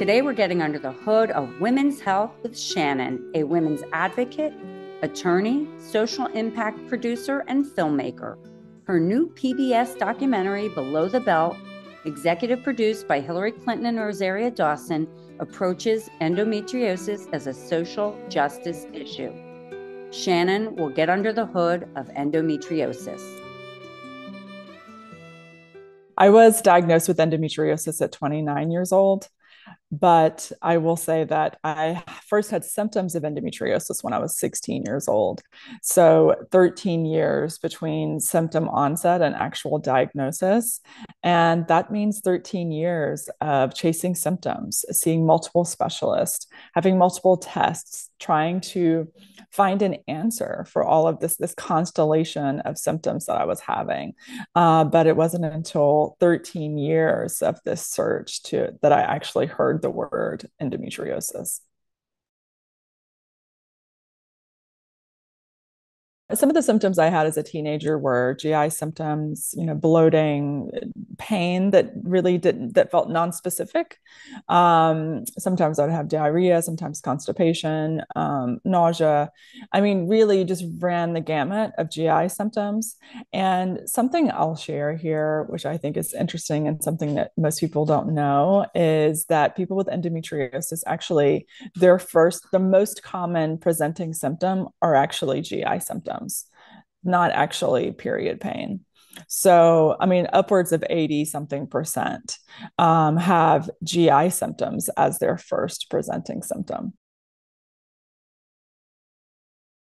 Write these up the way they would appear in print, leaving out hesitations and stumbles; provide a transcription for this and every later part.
Today, we're getting under the hood of women's health with Shannon, a women's advocate, attorney, social impact producer, and filmmaker. Her new PBS documentary, Below the Belt, executive produced by Hillary Clinton and Rosario Dawson, approaches endometriosis as a social justice issue. Shannon will get under the hood of endometriosis. I was diagnosed with endometriosis at 29 years old. But I will say that I first had symptoms of endometriosis when I was 16 years old. So 13 years between symptom onset and actual diagnosis. And that means 13 years of chasing symptoms, seeing multiple specialists, having multiple tests, trying to find an answer for all of this constellation of symptoms that I was having. But it wasn't until 13 years of this search that I actually heard the word endometriosis. Some of the symptoms I had as a teenager were GI symptoms, bloating, pain that felt non-specific. Sometimes I'd have diarrhea, sometimes constipation, nausea. I mean, really just ran the gamut of GI symptoms. And something I'll share here, which I think is interesting and something that most people don't know, is that people with endometriosis actually, the most common presenting symptom are actually GI symptoms, not actually period pain. So, I mean, upwards of 80 something percent have GI symptoms as their first presenting symptom.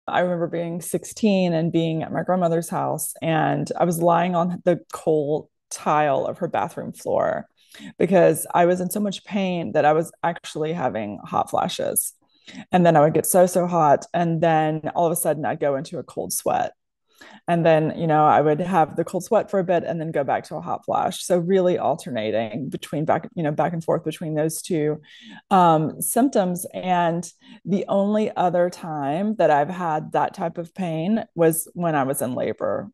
I remember being 16 and being at my grandmother's house, and I was lying on the cold tile of her bathroom floor because I was in so much pain that I was actually having hot flashes. And then I would get so hot. And then all of a sudden I'd go into a cold sweat. And then, I would have the cold sweat for a bit and then go back to a hot flash. So really alternating back and forth between those two symptoms. And the only other time that I've had that type of pain was when I was in labor.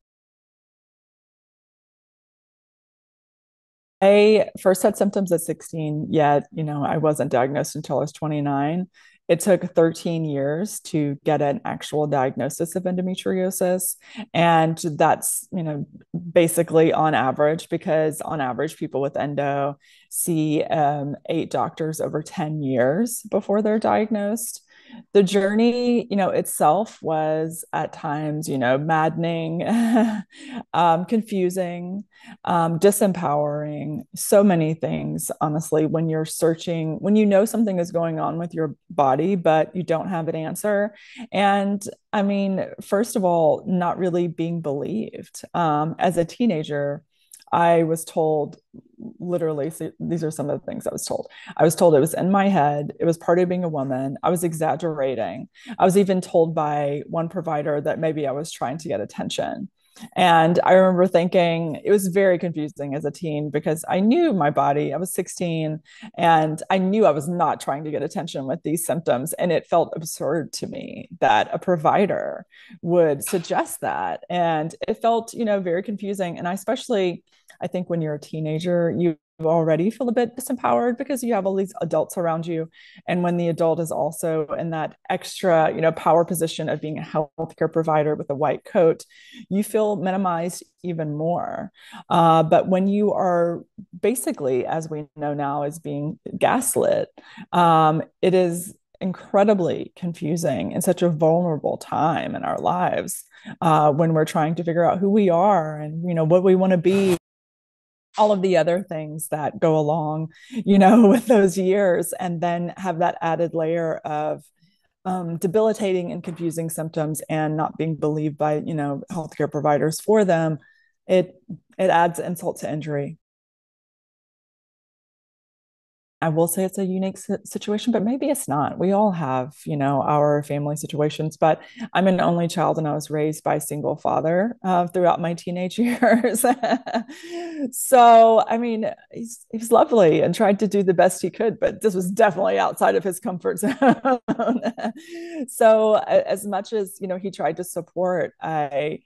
I first had symptoms at 16, yet, I wasn't diagnosed until I was 29. It took 13 years to get an actual diagnosis of endometriosis. And that's, basically on average, because on average, people with endo see 8 doctors over 10 years before they're diagnosed. The journey, itself was at times, maddening, confusing, disempowering, so many things, honestly, when you're searching, when something is going on with your body, but you don't have an answer. And I mean, first of all, not really being believed. As a teenager, I was told, literally, so these are some of the things I was told. I was told it was in my head. It was part of being a woman. I was exaggerating. I was even told by one provider that maybe I was trying to get attention. And I remember thinking it was very confusing as a teen because I knew my body. I was 16 and I knew I was not trying to get attention with these symptoms. And it felt absurd to me that a provider would suggest that. And it felt, very confusing. And I think when you're a teenager, you already feel a bit disempowered because you have all these adults around you. And when the adult is also in that extra, power position of being a healthcare provider with a white coat, you feel minimized even more. But when you are basically, as we know now, as being gaslit, it is incredibly confusing in such a vulnerable time in our lives when we're trying to figure out who we are and what we want to be, all of the other things that go along, with those years, and then have that added layer of debilitating and confusing symptoms and not being believed by, healthcare providers for them. It adds insult to injury. I will say it's a unique situation, but maybe it's not. We all have, our family situations, but I'm an only child and I was raised by a single father throughout my teenage years. So, I mean, he's lovely and tried to do the best he could, but this was definitely outside of his comfort zone. So, as much as, he tried to support, I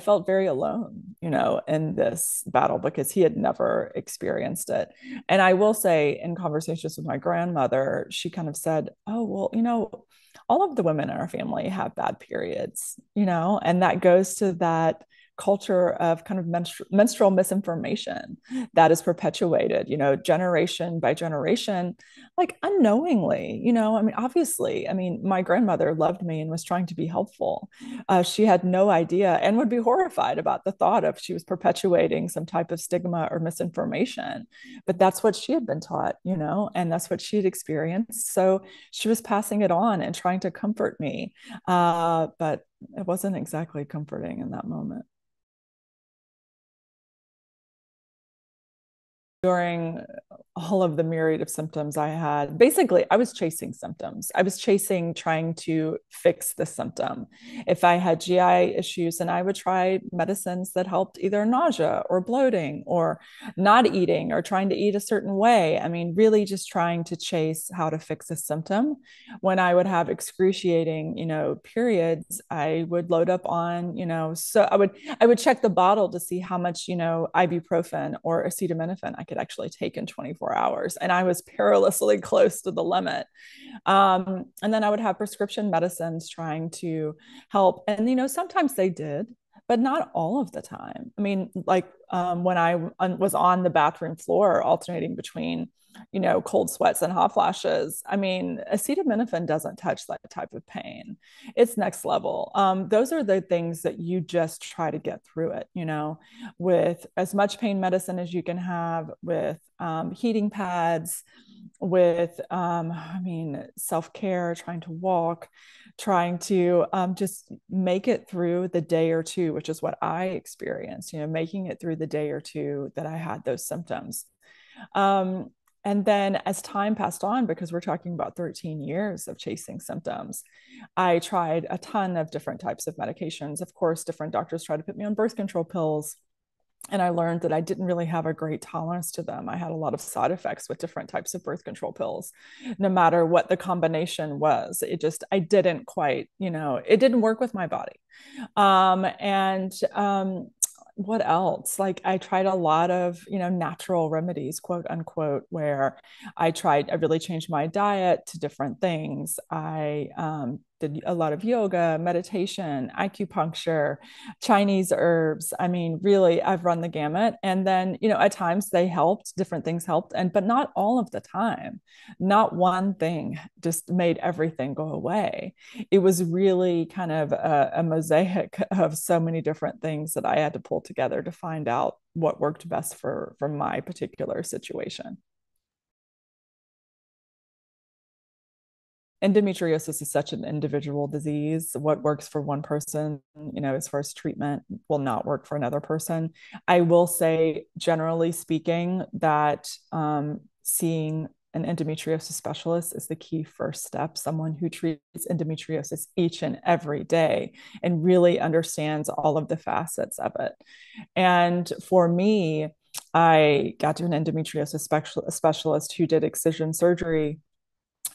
felt very alone, in this battle because he had never experienced it. And I will say in conversations with my grandmother, she kind of said, oh, well, all of the women in our family have bad periods, and that goes to that culture of kind of menstrual misinformation that is perpetuated, generation by generation, like unknowingly, I mean, obviously, I mean, my grandmother loved me and was trying to be helpful. She had no idea and would be horrified about the thought of she was perpetuating some type of stigma or misinformation. But that's what she had been taught, and that's what she had experienced. So she was passing it on and trying to comfort me. But it wasn't exactly comforting in that moment. During all of the myriad of symptoms I had, basically, I was chasing symptoms. I was chasing trying to fix the symptom. If I had GI issues, and I would try medicines that helped either nausea or bloating or not eating or trying to eat a certain way. I mean, really just trying to chase how to fix a symptom. When I would have excruciating, periods, I would load up on, so I would check the bottle to see how much, ibuprofen or acetaminophen I could actually take in 24 hours. And I was perilously close to the limit. And then I would have prescription medicines trying to help. And, sometimes they did, but not all of the time. I mean, like when I was on the bathroom floor alternating between, cold sweats and hot flashes, I mean, acetaminophen doesn't touch that type of pain. It's next level. Those are the things that you just try to get through it, with as much pain medicine as you can have, with heating pads, with I mean, self-care, trying to walk, trying to just make it through the day or two, which is what I experienced, making it through the day or two that I had those symptoms. um, and then as time passed on, because we're talking about 13 years of chasing symptoms, I tried a ton of different types of medications. Of course, different doctors tried to put me on birth control pills, and I learned that I didn't really have a great tolerance to them. I had a lot of side effects with different types of birth control pills, no matter what the combination was. I didn't quite, it didn't work with my body. And what else? Like I tried a lot of, natural remedies, quote unquote, where I really changed my diet to different things. I did a lot of yoga, meditation, acupuncture, Chinese herbs. I mean, really, I've run the gamut. And then, at times they helped, different things helped, but not all of the time. Not one thing just made everything go away. It was really kind of a mosaic of so many different things that I had to pull together to find out what worked best for my particular situation. Endometriosis is such an individual disease. What works for one person, as far as treatment, will not work for another person. I will say, generally speaking, that seeing an endometriosis specialist is the key first step. Someone who treats endometriosis each and every day and really understands all of the facets of it. And for me, I got to an endometriosis specialist who did excision surgery,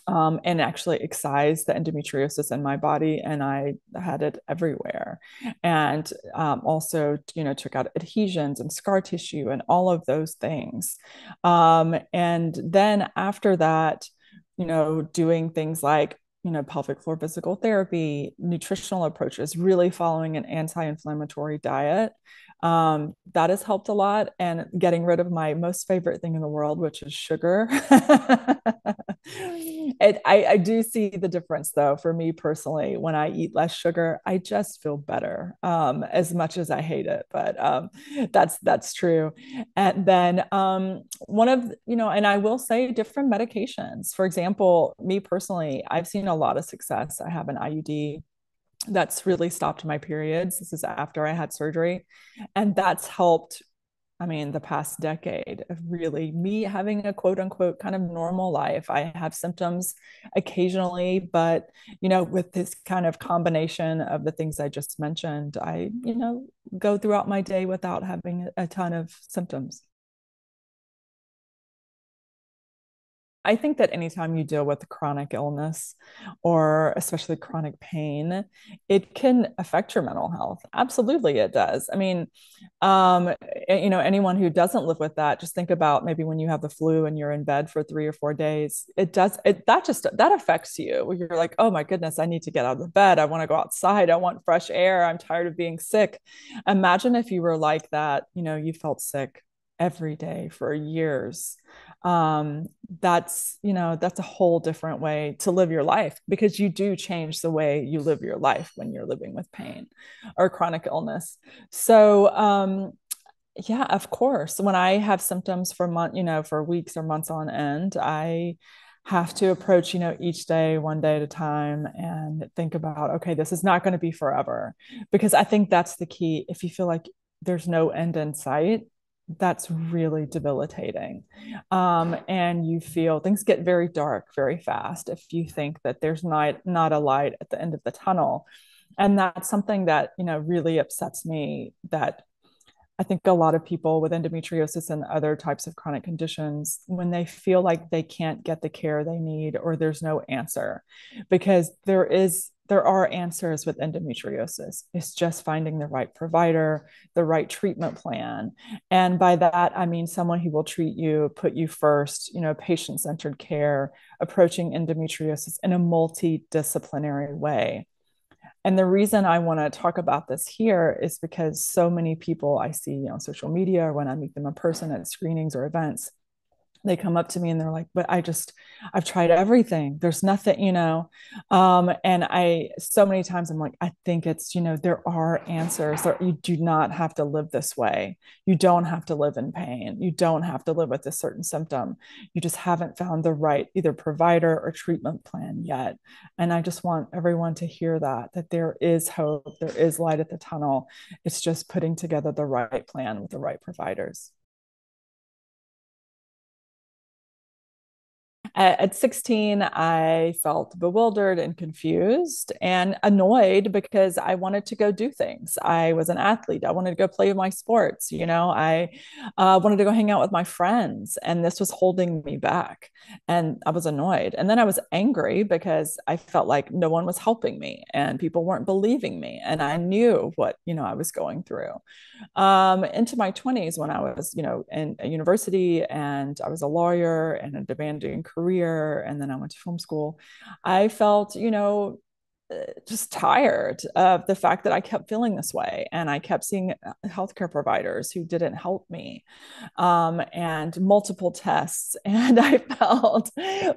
and actually excised the endometriosis in my body, and I had it everywhere. And also, took out adhesions and scar tissue and all of those things. And then after that, doing things like pelvic floor physical therapy, nutritional approaches, really following an anti-inflammatory diet. That has helped a lot, and getting rid of my most favorite thing in the world, which is sugar. I do see the difference, though, for me personally. When I eat less sugar, I just feel better, as much as I hate it. But that's true. And then one of, and I will say different medications. For example, me personally, I've seen a lot of success. I have an IUD that's really stopped my periods. This is after I had surgery. And that's helped, I mean, the past decade of really me having a quote unquote kind of normal life. I have symptoms occasionally, but, with this kind of combination of the things I just mentioned, I, go throughout my day without having a ton of symptoms. I think that anytime you deal with chronic illness or especially chronic pain, it can affect your mental health. Absolutely, it does. I mean, anyone who doesn't live with that, just think about maybe when you have the flu and you're in bed for 3 or 4 days. That affects you. You're like, oh my goodness, I need to get out of the bed. I want to go outside. I want fresh air. I'm tired of being sick. Imagine if you were like that, you felt sick every day for years. um that's a whole different way to live your life, because you do change the way you live your life when you're living with pain or chronic illness. So yeah, of course, when I have symptoms for for weeks or months on end, I have to approach each day one day at a time and think about, okay, this is not going to be forever, because I think that's the key. If you feel like there's no end in sight, that's really debilitating. And you feel things get very dark very fast if you think that there's not a light at the end of the tunnel. And that's something that really upsets me, that I think a lot of people with endometriosis and other types of chronic conditions, when they feel like they can't get the care they need or there's no answer, because there are answers with endometriosis. It's just finding the right provider, the right treatment plan. And by that, I mean someone who will treat you, put you first, patient-centered care, approaching endometriosis in a multidisciplinary way. And the reason I want to talk about this here is because so many people I see on social media, or when I meet them in person at screenings or events, they come up to me and they're like, but I've tried everything, there's nothing, and so many times I'm like, I think it's, there are answers. You do not have to live this way. You don't have to live in pain. You don't have to live with a certain symptom. You just haven't found the right either provider or treatment plan yet. And I just want everyone to hear that there is hope, there is light at the tunnel. It's just putting together the right plan with the right providers. At 16, I felt bewildered and confused and annoyed because I wanted to go do things. I was an athlete. I wanted to go play my sports. I wanted to go hang out with my friends, and this was holding me back. And I was annoyed. And then I was angry because I felt like no one was helping me and people weren't believing me. And I knew what, I was going through. Into my 20s, when I was, in a university and I was a lawyer and a demanding career, and then I went to film school, I felt, just tired of the fact that I kept feeling this way. And I kept seeing healthcare providers who didn't help me, and multiple tests. And I felt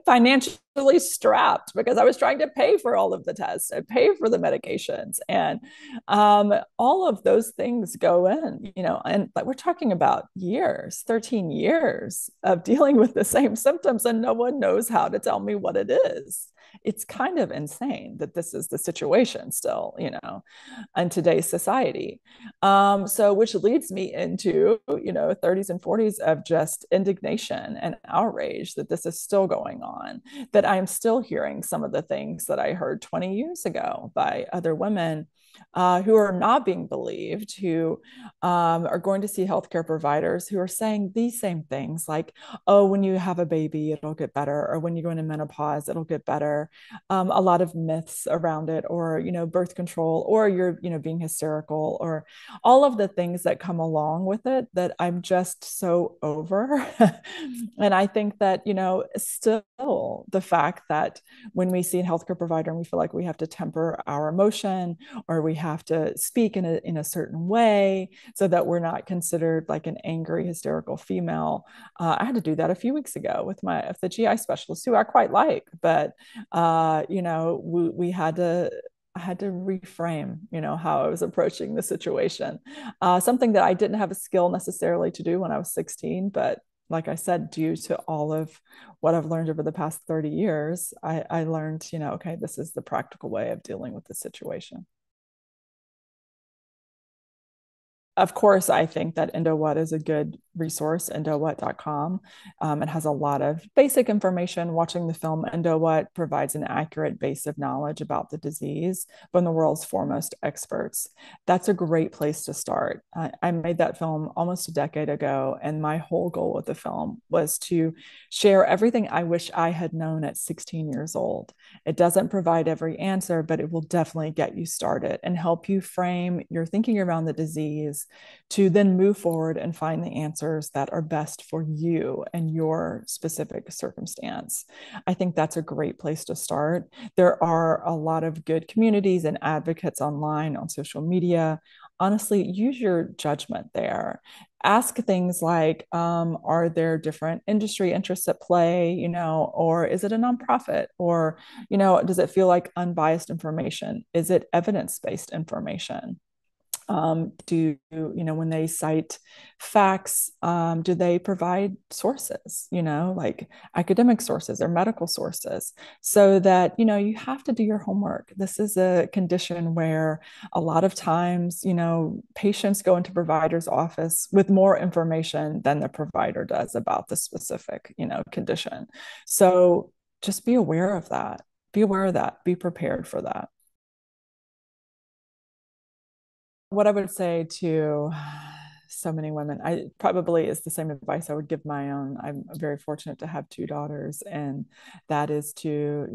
financially strapped because I was trying to pay for all of the tests and pay for the medications. And all of those things go in, and like we're talking about years, 13 years of dealing with the same symptoms, and no one knows how to tell me what it is. It's kind of insane that this is the situation still, in today's society. So which leads me into, 30s and 40s of just indignation and outrage that this is still going on, that I'm still hearing some of the things that I heard 20 years ago by other women who are not being believed, who are going to see healthcare providers who are saying these same things like, oh, when you have a baby, it'll get better, or when you go into menopause, it'll get better. A lot of myths around it, or, birth control, or you're, being hysterical, or all of the things that come along with it that I'm just so over. And I think that, still the fact that when we see a healthcare provider and we feel like we have to temper our emotion, or we have to speak in a certain way so that we're not considered like an angry, hysterical female. I had to do that a few weeks ago with the GI specialist, who I quite like, but we had to. I had to reframe, how I was approaching the situation. Something that I didn't have a skill necessarily to do when I was 16, but like I said, due to all of what I've learned over the past 30 years, I learned, okay, this is the practical way of dealing with the situation. Of course, I think that EndoWhat is a good resource, endowhat.com. It has a lot of basic information. Watching the film Endowhat provides an accurate base of knowledge about the disease from the world's foremost experts. That's a great place to start. I made that film almost a decade ago, and my whole goal with the film was to share everything I wish I had known at 16 years old. It doesn't provide every answer, but it will definitely get you started and help you frame your thinking around the disease to then move forward and find the answers that are best for you and your specific circumstance. I think that's a great place to start. There are a lot of good communities and advocates online on social media. Honestly, use your judgment there. Ask things like, are there different industry interests at play, or is it a nonprofit? Or, does it feel like unbiased information? Is it evidence-based information? When they cite facts, do they provide sources, like academic sources or medical sources, so that, you have to do your homework. This is a condition where a lot of times, patients go into provider's office with more information than the provider does about the specific, condition. So just be aware of that. Be aware of that. Be prepared for that. What I would say to so many women, I probably is the same advice I would give my own. I'm very fortunate to have two daughters, and that is to,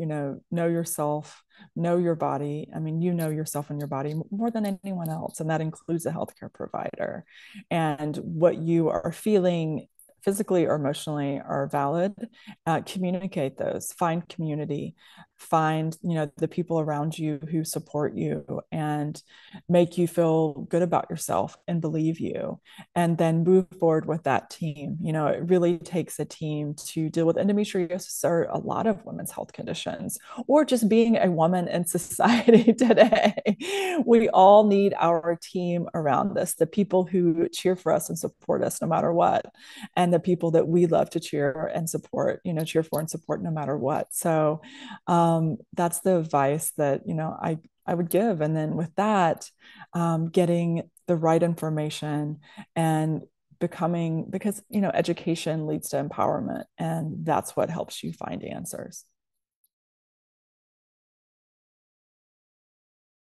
know yourself, know your body. I mean, you know yourself and your body more than anyone else, and that includes a healthcare provider. And what you are feeling physically or emotionally are valid. Communicate those, find community, find, the people around you who support you and make you feel good about yourself and believe you, and then move forward with that team. It really takes a team to deal with endometriosis or a lot of women's health conditions, or just being a woman in society today. We all need our team around us, the people who cheer for us and support us no matter what, and the people that we love to cheer and support, cheer for and support no matter what. So that's the advice that, I would give. And then with that, getting the right information and becoming, because, education leads to empowerment, and that's what helps you find answers.